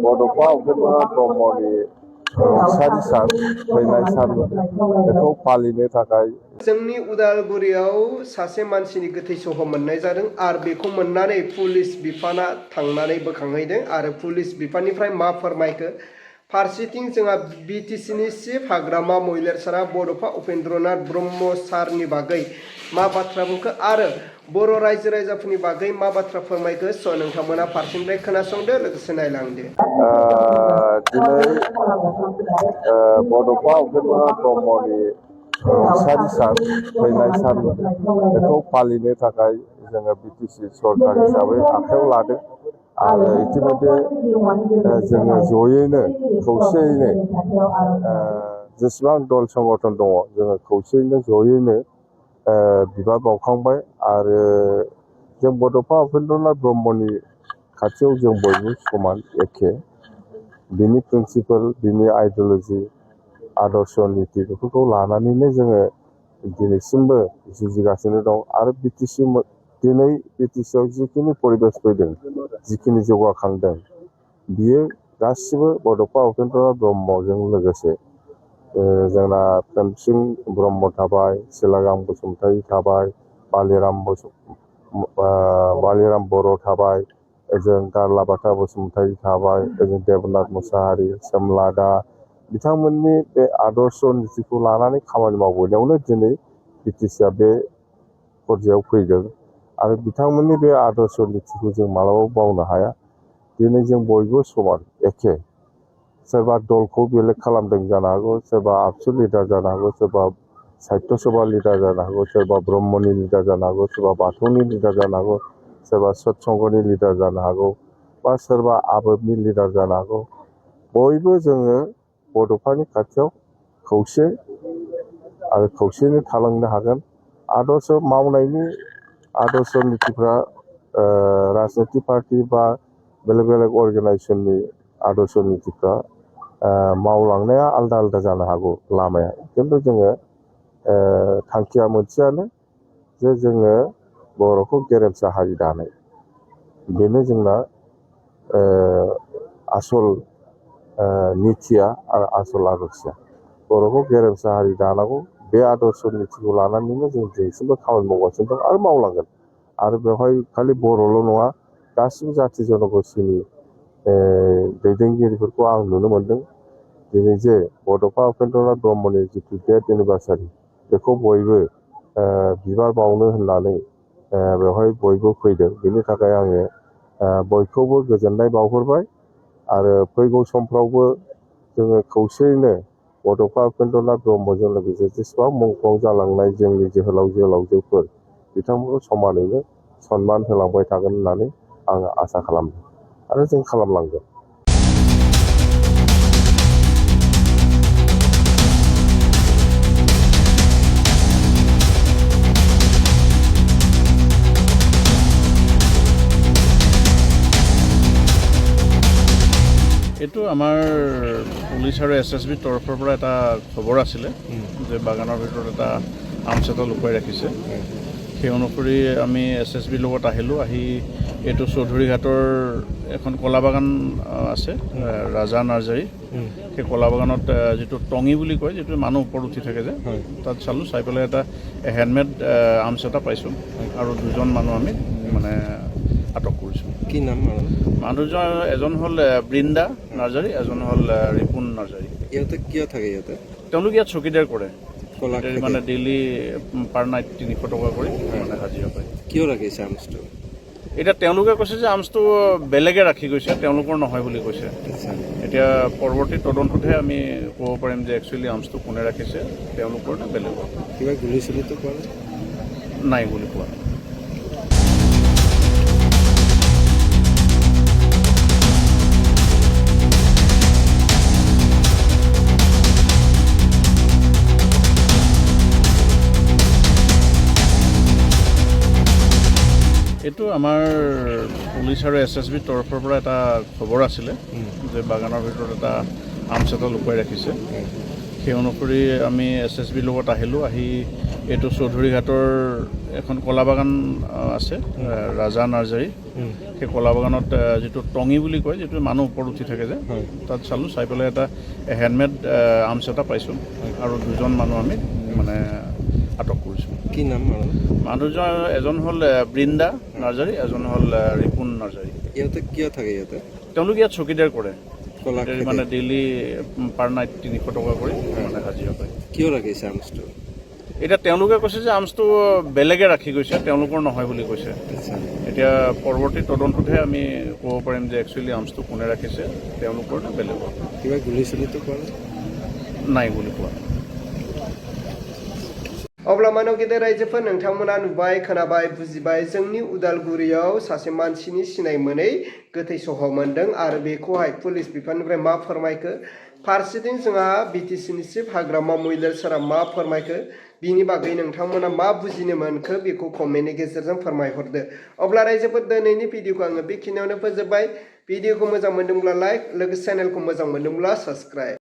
बड'फा उपेन्द्र ब्रह्मनि रुंसारि सान फैनाय सान बेखौ फालिनो थाखाय जोंनि उदालगुरियाव सासे मानसिनि गोथै सह मोननाय जादों आरो बेखौ मोननानै पुलिस बिफाना थांनानै बोखांहैदों आरो पुलिस बिफाननिफ्राय मा फोरमायखो फारसेथिं जोंहा बिटिसिनि चिफ हाग्रामा मैलेर सारा बड'फा उपेन्द्रनाथ ब्रह्म सारनि बागै मा बाथ्रा बुंखो आरो बर' रायजो राजाफोरनि बागै मा बाथ्रा फोरमायखो स' नोंथांमोना फारसेनिफ्राय खोनासंदो लोगोसे नायलांदो। दिनै बड'फा उपेन्द्र ब्रह्मनि रुंसारि सान फैनाय सान बेखौ फालिनो थाखाय जोङो बिटिसि सरकार हिसाबै आखायाव लादों आरो इतिमধ্যे जोङो जयैनो खौसेयैनो जेसेबां दल संगठन दङ जोङो खौसेयैनो जयैनो बिबार बावखांबाय आरो जों बड'फा उपेन्द्रनाथ ब्रह्मनि खाथियाव जों बयबो समान एखे बिनि प्रिन्सिपाल बिनि आइडिय'लजि आदर्श नीति बेफोरखौ लानानैनो जोङो दिनैसिमबो जुजिगासिनो दं आरो दिनै बिटिसिआव जिखिनि परिबेस फैदों जिखिनि जौगाखांदों बियो गासिबो बड'फा उपेन्द्रनाथ ब्रह्मजों लोगोसे जोंना प्रेमसिं ब्रह्म थाबाय सिलागां बसुमतारी थाबाय बालिराम बर' थाबाय ओजों गारलाबाथा बसुमतारी थाबाय ओजों देबनाथ मुसाहारि सोमलादा बिथांमोननि बे आदर्श नीतिखौ लानानै खामानि मावबोनायावनो दिनै बिटिसिआ बे पर्यायाव फैदों आरो बिथांमोननि बे आदर्श नीतिखौ जों मालाबाबो बावनो हाया। दिनै जों बयबो समान एखे सोरबा दलखौ बेलेग खालामदों जानो हागौ सोरबा आबसु लिडार जानो हागौ सोरबा साहित्य सभा लिडार जानो हागौ सोरबा ब्रह्मनि लिडार जानो हागौ सोरबा बाथौनि लिडार जानो हागौ सोरबा सत्संगनि लिडार जानो हागौ बा सोरबा आबोबनि लिडार जानो हागौ बयबो जोङो बड'फानि खाथियाव खौसे आरो खौसेयैनो थालांनो हागोन। आदर्श मावनायनि आदर्श नीतिफ्रा राजनितिक पार्टी बा बेलेग बेलेग अर्गेनाइजेसननि आदर्श नीतिफ्रा मावलांनाया आलदा आलदा जानो हागौ लामाया खिन्थु जोङो थांखिया मोनसेयानो जे जोङो बर'खौ गेरेमसा हारि दानाय बेनो जोंना आसल नीतिया आरो आसल आदर्शया बर'खौ गेरेमसा हारि दानांगौ बे आदर्श नीतिखौ लानानैनो जों दिनैसिमबो खामानि मावगासिनो दं आरो मावलांगोन आरो बेवहाय खालि बर'ल' नङा गासिबो जाथि जनगोष्ठीनि दैदेनगिरिफोरखौ आं नुनो मोनदों दिनै जे बड'फा उपेन्द्रनाथ ब्रह्मनि जिथु डेथ एनिभार्सारि बेखौ बयबो बिबार बावनो होननानै बेवहाय बयबो फैदों बेनि थाखाय आङो बयखौबो गोजोननाय बावहरबाय आरो फैगौ समफ्रावबो जोङो खौसेयैनो बड'फा उपेन्द्रनाथ ब्रह्मजों लोगोसे जेसेबां मुंख्लं जालांनाय जोंनि जोहोलाव जोहोलावजोफोर बिथांमोनखौ समानैनो सनमान होलांबाय थागोन होननानै आङो आसा खालामदों आरो जों खालामलांगोन। এইটো আমাৰ পুলিচ আৰু SSBৰ তৰফৰ পৰা এটা খবৰ আছিলে যে বাগানৰ ভিতৰত এটা আৰ্মছ এটা লুকুৱাই ৰাখিছে সেই অনুসৰি আমি SSBৰ লগত আহিলোঁ আহি এইটো চৌধুৰীঘাটৰ এখন কলা বাগান আছে ৰাজা নাৰ্জাৰী সেই কলা বাগানত যিটো টঙি বুলি কয় যিটো মানুহ ওপৰত উঠি থাকে যে তাত চালোঁ চাই পেলাই এটা হেণ্ডমেড আৰ্মছ এটা পাইছোঁ আৰু দুজন মানুহ আমি মানে আটক কৰিছোঁ। কি নাম মানুহজন এজন হ'ল বৃন্দা নাৰ্জাৰী এজন হ'ল ৰিপুণ নাৰ্জাৰী। ইহঁতে কিয় থাকে ইয়াতে? তেওঁলোক ইয়াত চকীদাৰ কৰে মানে ডেইলি পাৰ নাইট 300 টকা কৰি মানে হাজিৰা পায়। কিয় ৰাখিছে আৰ্মছটো? এতিয়া তেওঁলোকে কৈছে যে আৰ্মছটো বেলেগে ৰাখি গৈছে তেওঁলোকৰ নহয় বুলি কৈছে। এতিয়া পৰৱৰ্তী তদন্ততহে আমি ক'ব পাৰিম যে একচুৱেলি আৰ্মছটো কোনে ৰাখিছে তেওঁলোকৰ নে বেলেগৰ। কিবা গুলি চুলিটো পোৱা নাই বুলি কোৱা নাই। এইটো আমাৰ পুলিচ আৰু SSBৰ তৰফৰ পৰা এটা খবৰ আছিলে যে বাগানৰ ভিতৰত এটা আৰ্মছ এটা লুকুৱাই ৰাখিছে সেই অনুসৰি আমি SSBৰ লগত আহিলোঁ আহি এইটো চৌধুৰীঘাটৰ এখন কলা বাগান আছে ৰাজা নাৰ্জাৰী সেই কলা বাগানত যিটো টঙি বুলি কয়, যিটো মানুহ ওপৰত উঠি থাকে যে, তাত চালোঁ, চাই পেলাই এটা হেণ্ডমেড আৰ্মছ এটা পাইছোঁ আৰু 2জন মানুহ আমি মানে আটক কৰিছোঁ। কি নাম মানুহজন এজন হ'ল বৃন্দা নাৰ্জাৰী, এজন হ'ল ৰিপুণ নাৰ্জাৰী। ইহঁতে কিয় থাকে ইয়াতে? তেওঁলোকে ইয়াত চকীদাৰ কৰে, কলা মানে ডেইলি পাৰ নাইট 300 টকা কৰি মানে হাজিৰা পায়। কিয় ৰাখিছে আৰ্মছটো? এতিয়া তেওঁলোকে কৈছে যে আৰ্মছটো বেলেগে ৰাখি গৈছে, তেওঁলোকৰ নহয় বুলি কৈছে। আচ্ছা, এতিয়া পৰৱৰ্তী তদন্ততহে আমি ক'ব পাৰিম যে একচুৱেলি আৰ্মছটো কোনে ৰাখিছে, তেওঁলোকৰ নে বেলেগৰ। কিবা গুলি চুলিটো কোৱা নাই বুলি কোৱা। अब्ला मानव गेदेर रायजोफोर नोंथांमोना नुबाय खोनाबाय बुजिबाय जोंनि उदालगुरियाव सासे मानसिनि सिनाय मोनै गोथै सह मोनदों आरो बेखौहाय पुलिस बिफाननिफ्राय मा फोरमायखो फारसेथिं जोंहा बिटिसिनि चिफ हाग्रामा मैदेर सारा मा फोरमायखो बिनि बागै नोंथांमोना मा बुजिनो मोनखो बेखौ कमेन्टनि गेजेरजों फोरमायहरदो। अब्ला रायजोफोर दिनैनि भिडिअखौ आङो बेखिनियावनो फोजोबबाय। भिडिअखौ मोजां मोनदोंब्ला लाइक, लोगोसे चेनेलखौ मोजां मोनदोंब्ला साबस्क्राइब।